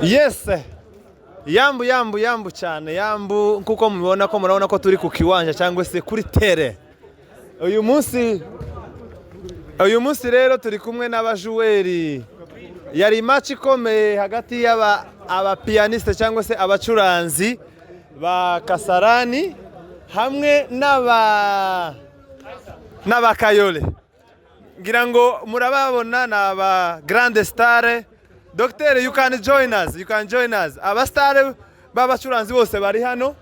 Yes. Yambu cyane. Yambu kuko mubibona ko murabona ko turi ku kiwanja cyangwa se kuri tere. Uyu munsi rero turi kumwe n'abajuweri. Yari match ikomeye hagati y'aba pianiste cyangwa se abacuranzi ba Kasarani hamwe n'aba Kayole. Ngira ngo murababona n'aba grande star. Doctor, you can join us. Aba star b'abacuranzi bose bari hano.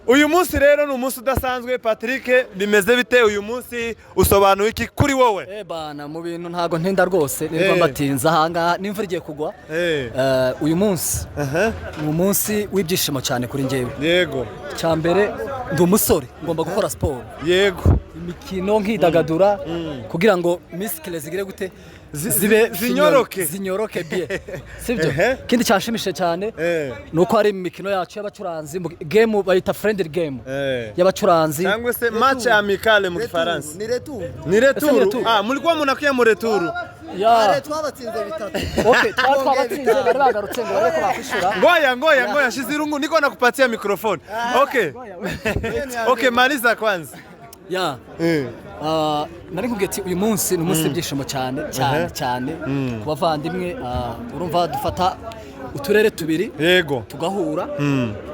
Uyu munsi rero ni umunsi udasanzwe. Patrick, bimeze bite uyu munsi? Usobanuye iki kuri wowe? Bana mu bintu ntago ntinda rwose niba mbatinza hanga n'imvura igiye kugwa. Uyu munsi ni umunsi w'ibyishimo cyane kuri njyewe. Yego. Cyambere ndi umusore ngomba gukora sport. Yego. Imikino nkidagadura kugira ngo miskile zigire gute zinyoroke bien. Sibyo? Kindi cyashimishije cyane nuko ari imikino yacu y'abacuranzi game bayita friendly game y'abacuranzi cyangwa se match amicale mu Faransa. Ni retour. Mulikuwa munakuye mu retour. Twabatsinze bitatu. Okay, twabatsinze bari bagarutse ngo bareko bakwishura. Ngoya Shizirungu niko nakupatia microphone. Okay, maliza kwanza. Nari nkubwiye ati uyu munsi ni umunsi w'ibyishimo cyane ku bavandimwe. Urumva dufata uturere tubiri tugahura,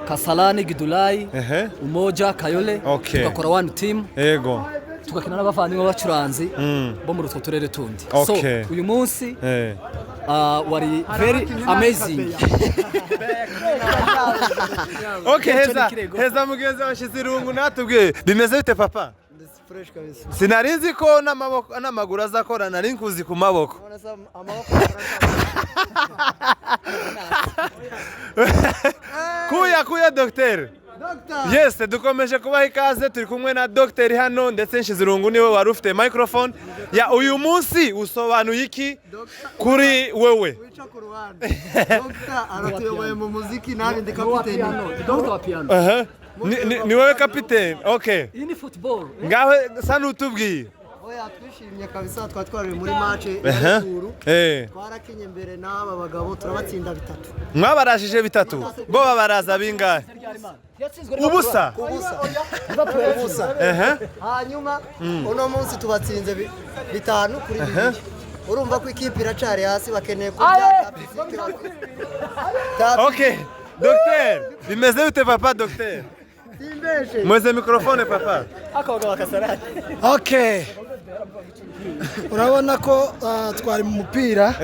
Kasarani, Gidulai, Umoja, Kayole, tugakora one team, tugakina n'abavandimwe b'abacuranzi bo muri utwo turere tundi. So uyu munsi wari very amazing. Heza mugenzi wa Shizirungu natubwiye bimeze bite papa? Sinarizi ko n'amaguru azakora, nari nkuzi ku maboko. Kuya Docteur. Yes, dukomeje kubaha ikaze. Turi kumwe na Docteur hano ndetse Shizirungu niwe wari ufite microphone. Uyu munsi usobanuye iki kuri wewe? Docteur aratuyoboye mu muziki nawe ndi kapiteni. Docteur wa piano. Ni wewe kapiteni. Okay. Iyi ni football. Ngaho sana utubwiye. Twishimye kabisa, twatwariwe muri match y'Urukuru. Twarakinye mbere n'aba bagabo turabatsinda bitatu. Mwabarajije bitatu. Bo babaraza bingahe? Ubusa. Hanyuma uno munsi tubatsinze bitanu kuri bibiri. Urumva ko ikipe iracari hasi bakeneye kurya. Okay. Docteur, bimeze bite papa Docteur? Mweze microphone papa. Akabaga Kasarani. Okay. Urabona ko twari mu mupira.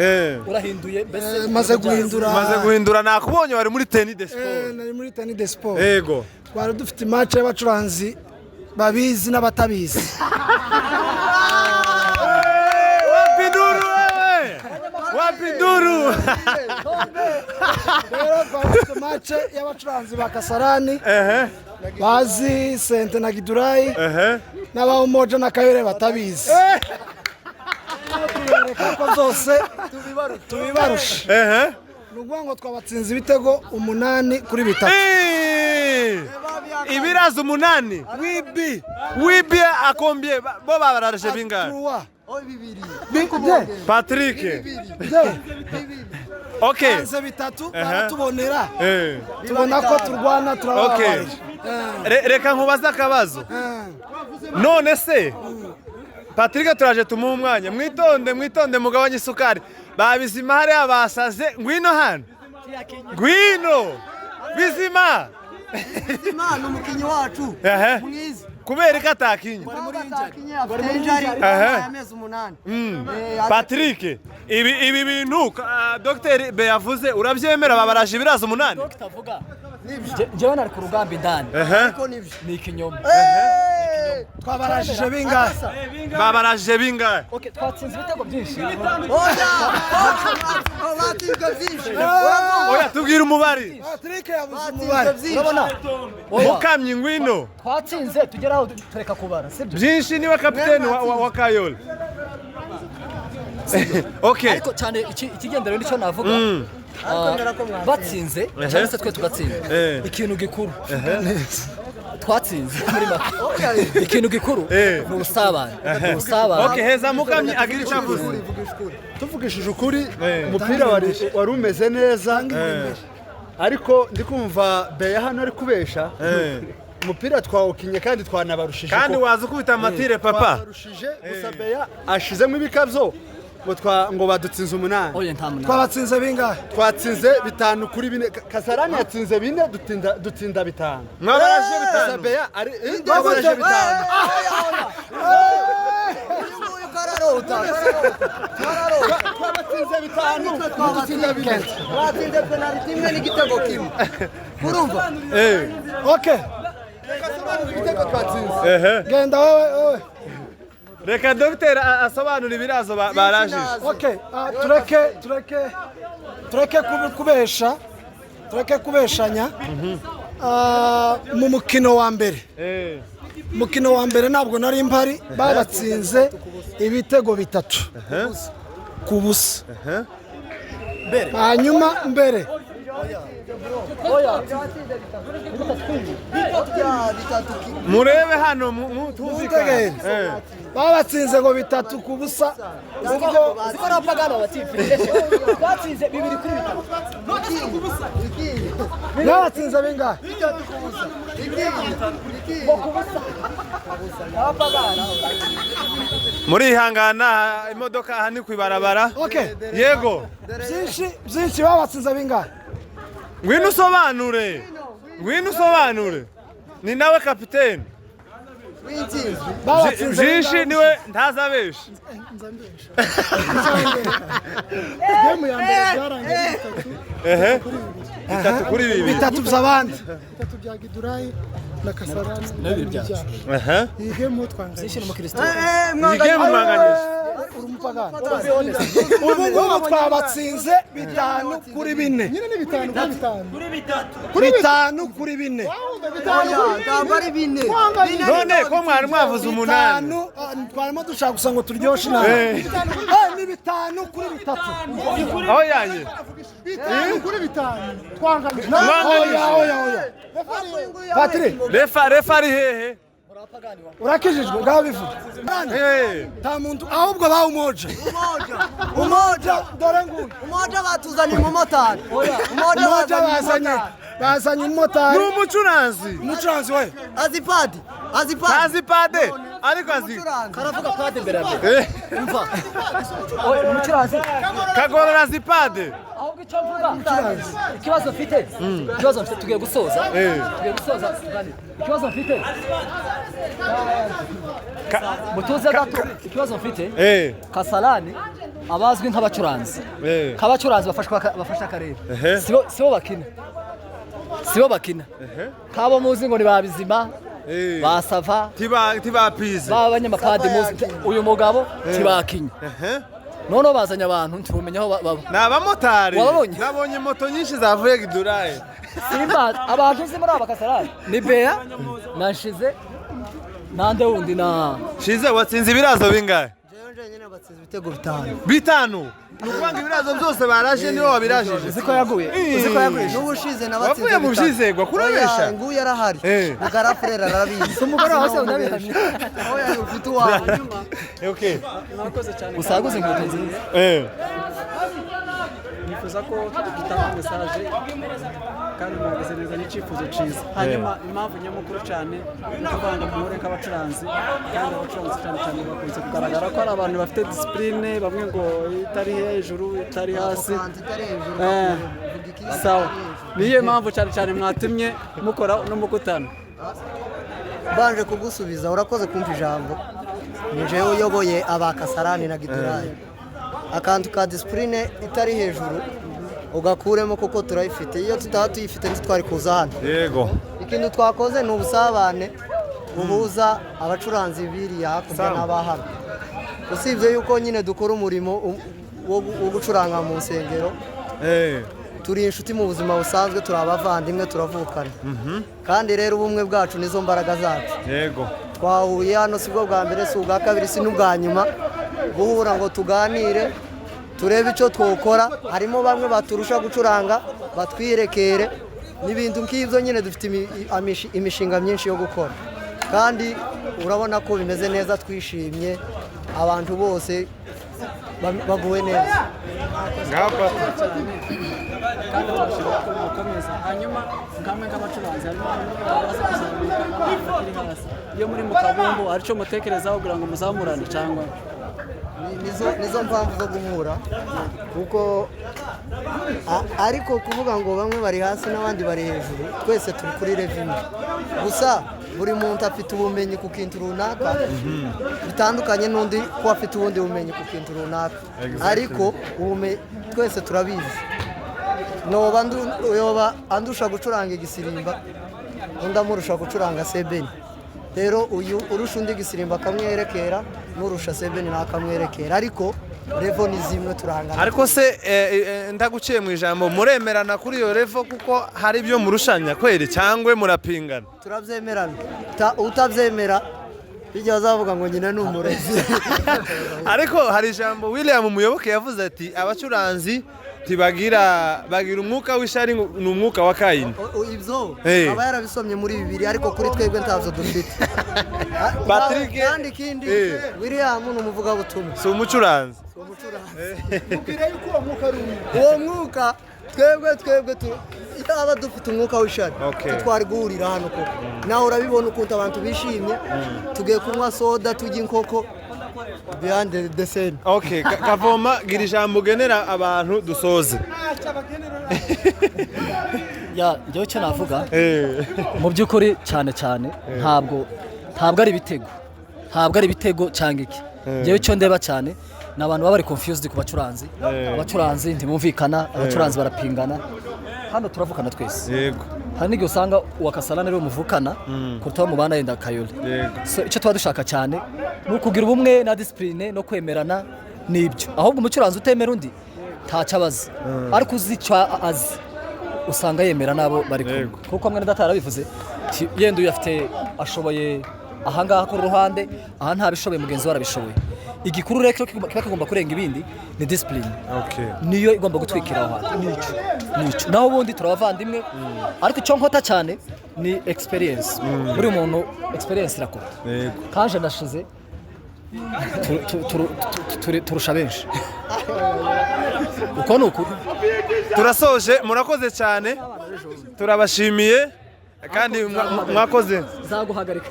Urahinduye mbese maze guhindura nakubonye wari muri tennis de sport. Nari muri tennis de sport. Yego. Twari dufite match y'abacuranzi babizi n'abatabizi. Wapinduru. Rero twari match y'abacuranzi ba Kasarani. Bazi Sente na Gidulai. N'aba Umoja na Kayole batabizi. Reka zose tubibarusha. Nuvuga ngo twabatsinze ibitego 8 kuri bitatu. Ibirazo 8. Wibi akombye bo babararije bingahe? Patrick. Okay. Hanze bitatu baratubonera. Tubona ko turwana turababaye. Reka nkubaza akabazo. None se Patrick turaje tumuha umwanya. Mwitonde mugabanye isukari. Babizima hari abasaze ngwino hano. Ngwino. Bizima ni umukinyi wacu. Mwiza. Kubera ko atakinye. Patrick, ibi bintu Dr. Beyavuze urabyemera babaraje ibirazo 8? Dr. vuga. Jewe nari ku rugamba indani. Ni ikinyoma. Twabarajije bingahe? Babarajije bingahe? Okay, twatsinze ibitego byinshi. Oya tubwira umubari. Patrick yabuze umubari. Urabona? Mukamye ngwino. Twatsinze tugeraho tureka kubara, sibyo? Byinshi niwe kapiteni wa Kayole. Okay. Ariko cyane ikigendero nicyo navuga. batsinze cyangwa se twe tugatsinda ikintu gikuru twatsinze muri make ikintu gikuru ni ubusabane okay heza mukamyi agira icyo avuze tuvugishije ukuri umupira wari umeze neza ariko ndikumva Beya hano ari kubesha umupira twawukinye kandi twanabarushije kandi waza ukubita amatire papa twabarushije gusa Beya ashizemo ibikabyo ngo badutsinze 8 twabatsinze bingahe twatsinze 5 kuri 4 Kasarani yatsinze 4 dutsinda 5 mwabaraje 5 Beya ari twabaraje 5 twabatsinze 5 dutsinda 5 twatsinze penalty imwe n'igitego kimwe urumva okay igitego twatsinze genda wowe reka dogiteri asobanura ibirazo barajije okay tureke kubeshanya mu mukino wa mbere ntabwo nari mpari babatsinze ibitego 3 ku busa hanyuma mbere murebe hano mutumvikane babatsinze ngo 3 ku busa ziko napagana batifi twatsinze 2 kuri 3 babatsinze bingahe murihangana imodoka aha ni kwibarabara okay yego byinshi babatsinze bingahe ngwino usobanure ni nawe kapiteni byinshi niwe ntazabesha game ya mbere byarangiye 3 kuri 2 3 by'abandi 3 bya Gidurayi na Kasarani iyi game twanganyije iyi game mwanganyije ubu twabatsinze 5 kuri 4 nyine ni 5 kuri 5 kuri 4 ntabwo ari 4 none ko mwari mwavuze 8 twarimo dushaka gusa ngo turyoshe nawe ni 5 kuri 3 aho yaye 5 kuri 5 twanganyije oya Patrick refa ari hehe urakijijwe ngaho bivuga nta muntu ahubwo bawe umoja dore nguyu umoja batuzaniye umumotari umoja bazanye umumotari ni umucuranzi we azipade ariko azi karavuga pade mbere mbere umva umucuranzi kagorora zipade ahubwo icyo mvuga ikibazo mfite tugiye gusoza ikibazo mfite mutuze gato ikibazo mfite Kasarani abazwi nk'abacuranzi bafasha akarere sibo bakina kabo muzi ngo ni babizima basava tibapize b'abanyamakadi muzi uyu mugabo tibakinya noneho bazanye abantu ntibumenya aho baba ni abamotari wabonye nabonye moto nyinshi zavuye Gidurayi simba abantu uzi muri aba Kasarani ni Beya nashize nande wundi na shize watsinze ibirazo bingahe jewe nyine batsinze ibitego 5 nukubanga ibirazo byose baraje niho wabirajije uziko yaguye n'ubushize nabatsinze wavuye mu byizegwa kurabesha nguye arahari mugarafurera arabizi umugore wose unabihamye oya ufite uwawe okay usaguze inkweto nziza nifuza ko dutanga message kandi muhagaze neza n'icyifuzo cyiza hanyuma impamvu nyamukuru cyane ni ukuvanga muhure nk'abacuranzi kandi abacuranzi cyane cyane bakunze kugaragara ko ari abantu bafite discipline bamwe ngo itari hejuru itari hasi sawa niyo mpamvu cyane cyane mwatumye mukora n'umukutano banje kugusubiza urakoze kumva ijambo nije uyoboye aba Kasarani na Gidurayi akantu ka discipline itari hejuru ugakuremo kuko turayifite iyo tutaba tuyifite ntitwari kuza hano yego ikintu twakoze ni ubusabane buhuza abacuranzi biriya hakurya n'abahano usibye yuko nyine dukora umurimo wo gucuranga mu nsengero turi inshuti mu buzima busanzwe turi abavandimwe turavukana kandi rero ubumwe bwacu nizo mbaraga zacu yego twahuye hano si bwo bwa mbere si ubwa kabiri si n'ubwa nyuma guhura ngo tuganire turebe icyo twokora harimo bamwe baturusha gucuranga batwirekere n'ibintu nk'ibyo nyine dufite imishinga myinshi yo gukora kandi urabona ko bimeze neza twishimye abantu bose baguwe neza kandi turashobora gukomeza hanyuma nkamwe nk'abacuranzi harimo abaza kuzamuka n'abakiri hasi iyo muri mu kabumbu aricyo mutekerezaho kugira ngo muzamurane cyangwa nizo mpamvu zo guhura kuko ariko kuvuga ngo bamwe bari hasi n'abandi bari hejuru twese turi kuri revenue gusa buri muntu afite ubumenyi ku kintu runaka bitandukanye n'undi ko afite ubundi bumenyi ku kintu runaka ariko twese turabizi yoba andusha gucuranga igisirimba undi amurusha gucuranga sebeni rero uyu urusha undi igisirimba akamwerekera n'urusha sebeni nakamwerekera ariko revo ni zimwe turangana ariko se ndaguciye mu ijambo muremerana kuri iyo revo kuko hari ibyo murushanya kweri cyangwa murapingana turabyemerana utabyemera bijya bazavuga ngo nyine ni umurezi ariko hari ijambo William Muyoboke yavuze ati abacuranzi bagira umwuka w'ishari ni umwuka wa Kayini ibyo aba yarabisomye muri Bibiliya ariko kuri twebwe ntavyo dufite kandi kindi William ni umuvugabutumwa si umucuranzi uwo mwuka twebwe aba dufite umwuka w'ishari twari guhurira hano koko nawe urabibona ukuntu abantu bishimye tugiye kunywa soda tujya inkoko behind the scene. Okay, Kavoma gira ijambo ugenera abantu dusoze. Njyewe cyo navuga mu by'ukuri cyane ntabwo ari ibitego cyangwa iki. Njyewe cyo ndeba cyane n'abantu baba bari confused ku abacuranzi ntibumvikana, abacuranzi barapingana. Hano turavukana twese. Yego. Hari n'igihe usanga uwakasalana rero muvukana kurutaho mu bana yenda Kayole. So icyo tuba dushaka cyane ni ukugira ubumwe na discipline no kwemerana n'ibyo. Ahubwo umucuranzi utemera undi ntacabaza. Ariko uzicwa azi usanga yemera nabo bari kumwe. Kuko amwe n'datara bivuze yenda uyafite ashoboye ahangaha ku ruhande aha ntabishoboye mugenzi warabishoboye. Igikuru rero kiba kigomba kurenga ibindi ni discipline. Niyo igomba gutwikira aho nico naho ubundi turabavandimwe ariko icyo nkota cyane ni experience. Buri muntu experience irakora. Kanje ndashize turusha benshi uko nuko turasoje murakoze cyane turabashimiye kandi mwakoze zaguhagarika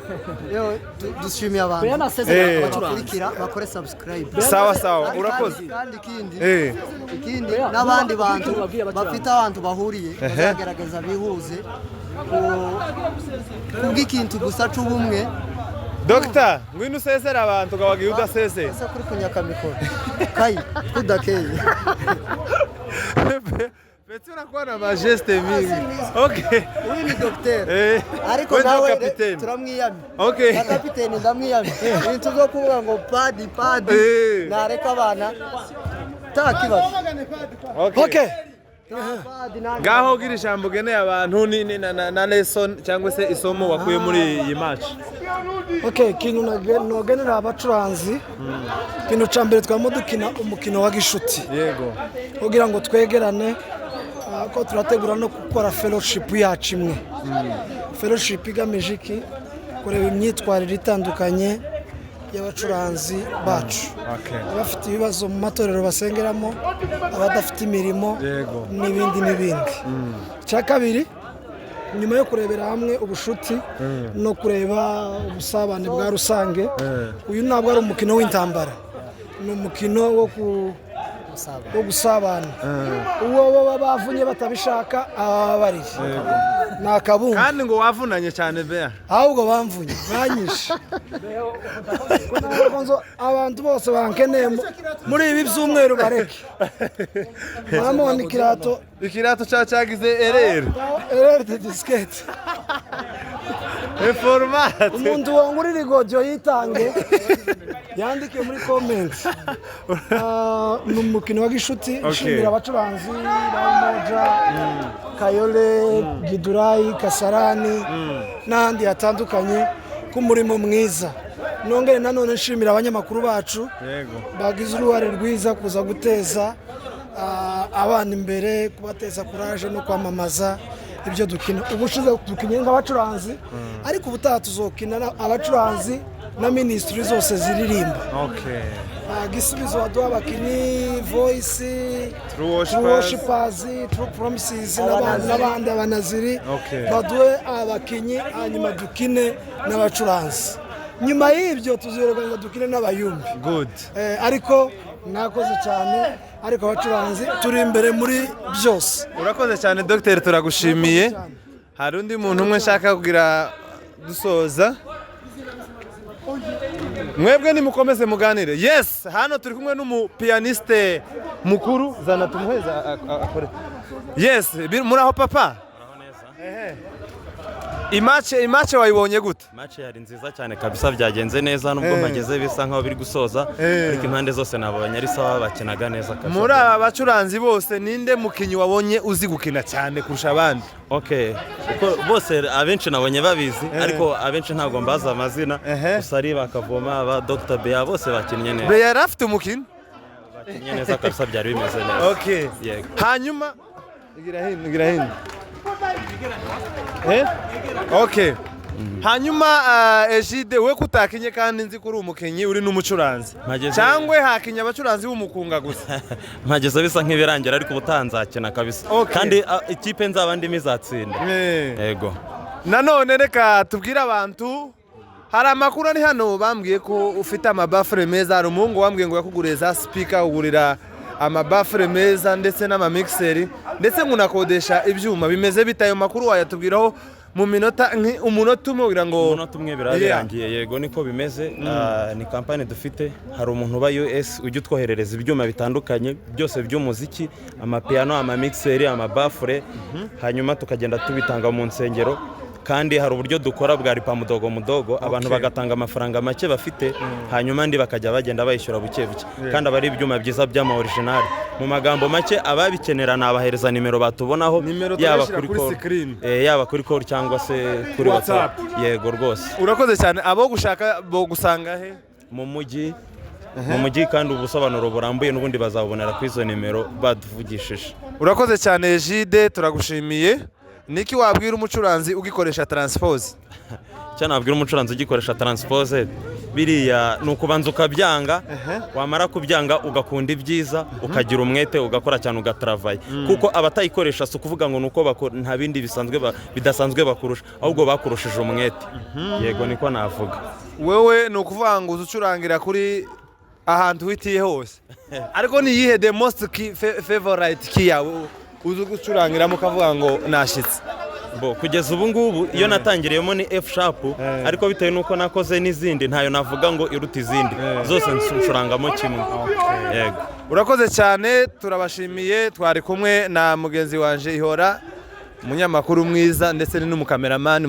yewe dushimiye abantu bakurikira bakore subscribe sawa urakoze kandi ikindi n'abandi bantu bafite abantu bahuriye bazagerageza bihuze kubw'ikintu gusa c'ubumwe. Dr. ngwino usesera abantu gawagiye udasese ese kuri kunyaka mikoro kai kudakeye Petit unakuwa ma geste mingi. Okay. Uyu ni docteur. Ariko nawe turamwiyami. Okay. Kapiteni ndamwiyami. Ibintu byo kuvuga ngo padi nareka abana takibazo. Okay. Gaho gira ijambo geneye abantu na lesson cyangwa se isomo wakuye muri iyi match. Okay, kintu nogenera abacuranzi. Kintu cyambere twamudukina umukino wa gishuti. Yego. Kugira ngo twegerane ko turategura no gukora fellowship yacu imwe. Fellowship igamije iki kureba imyitwarire itandukanye y'abacuranzi bacu. Abafite ibibazo mu matorero basengeramo, abadafite imirimo n'ibindi. Cya kabiri nyuma yo kurebera hamwe ubushuti no kureba ubusabane bwa rusange, uyu ntabwo ari umukino w'intambara, ni umukino wo gusabana. Uwo baba bavunye batabishaka ababariye nakabumva kandi ngo wavunanye cyane bea ahubwo bamvunye banyishe abantu bose bankeneye muri ibi byumweru bareke bamubona ikirato cyagize erere de diskete format umuntu wongurira igojo yitange yandike muri comments ni umukino wa gishuti nshimira abacuranzi Moja Kayole Gidurayi Kasarani n'ahandi hatandukanye ku murimo mwiza. Nongere nanone nshimira abanyamakuru bacu bagize uruhare rwiza kuza guteza abana imbere kubateza kuraje no kwamamaza ibyo dukina. Ubushize dukinye nk'abacuranzi ariko ubutaha tuzokina abacuranzi na ministry zose ziririmba. Gisubizo waduha abakinnyi voice true worshipers true promises n'abandi abanaziri baduhe abakinnyi hanyuma dukine n'abacuranzi. Nyuma y'ibyo tuziyorega dukine n'abayumbi. Ariko mwakoze cyane ariko abacuranzi turi imbere muri byose. Urakoze cyane Dr. turagushimiye. Hari undi muntu umwe nshaka kugira dusoza. Mwebwe nimukomeze muganire. Yes, hano turi kumwe n'umupianiste mukuru zana tumuheza akore. Yes, muraho papa? Imache wayibonye gute? Match yari nziza cyane kabisa, byagenze neza nubwo mageze bisa nkaho biri gusoza ariko impande zose nabonye ari sawa bakinaga neza kabisa. Muri aba bacuranzi bose ninde mukinyi wabonye uzi gukina cyane kurusha abandi? Uko bose abenshi nabonye babizi ariko abenshi ntago mbaza amazina. Usari bakavoma aba Dr. Beya bose bakinnye neza. Beya rafite umukino? Bakinnye neza kabisa, byari bimeze neza. Yego. Hanyuma igira hino. Hanyuma Egide we kutakinye kandi nzi kuri umukenyi uri n'umucuranzi cyangwe hakinya abacuranzi b'umukunga gusa? Mageze bisa nk'ibirangira ariko ubutanzakina kabisa kandi ikipe nzaba ndimi zatsinda. Yego. Nanone reka tubwire abantu, hari amakuru ari hano bambwiye ko ufite amabafure meza. Hari umuhungu wambwiye ngo yakuguriye za speaker, ugurira amabafure meza ndetse n'amamixeri ndetse ngunakodesha ibyuma. Bimeze bita ayo makuru wayatubwiraho mu minota umunota umwe kugira ngo umunota umwe birarangiye? Yego niko bimeze. Ni kampani dufite, hari umuntu uba US ujya utwoherereza ibyuma bitandukanye byose by'umuziki, amapiano, amamixeri, amabafure, hanyuma tukagenda tubitanga mu nsengero. Kandi hari uburyo dukora bwa ripa mudogo abantu bagatanga amafaranga make bafite hanyuma ndi bakajya bagenda bayishyura buke buke kandi abari ibyuma byiza by'ama original. Mu magambo make ababikenera nabahereza nimero batubonaho, yaba kuri call cyangwa se kuri WhatsApp. Yego rwose. Urakoze cyane. Abo gushaka bo gusanga he? Mu mujyi kandi ubusobanuro burambuye n'ubundi bazabonera kuri izo nimero baduvugishije. Urakoze cyane Egide, turagushimiye. Niki wabwira umucuranzi ugikoresha transpose? Cyane nabwira umucuranzi ugikoresha transpose biriya nukubanza ukabyanga, wamara kubyanga ugakunda ibyiza, ukagira umwete, ugakora cyane, ugatravaye. Kuko abatayikoresha si kuvuga ngo nuko nta bindi bidasanzwe bakurusha, ahubwo bakurushije umwete. Yego niko navuga. Wewe nukuvuga ngo uzucurangira kuri ahantu witiye hose, ariko ni yihe the most favorite key yawe uzi gucurangira mukavuga ngo nashitse? Kugeza ubu ngubu iyo natangiriyemo ni F sharp, ariko bitewe nuko nakoze n'izindi ntayo navuga ngo iruta izindi, zose ncurangamo kimwe. Yego. Urakoze cyane, turabashimiye. Twari kumwe na mugenzi wanje Ihora, umunyamakuru mwiza ndetse n'umukameramani.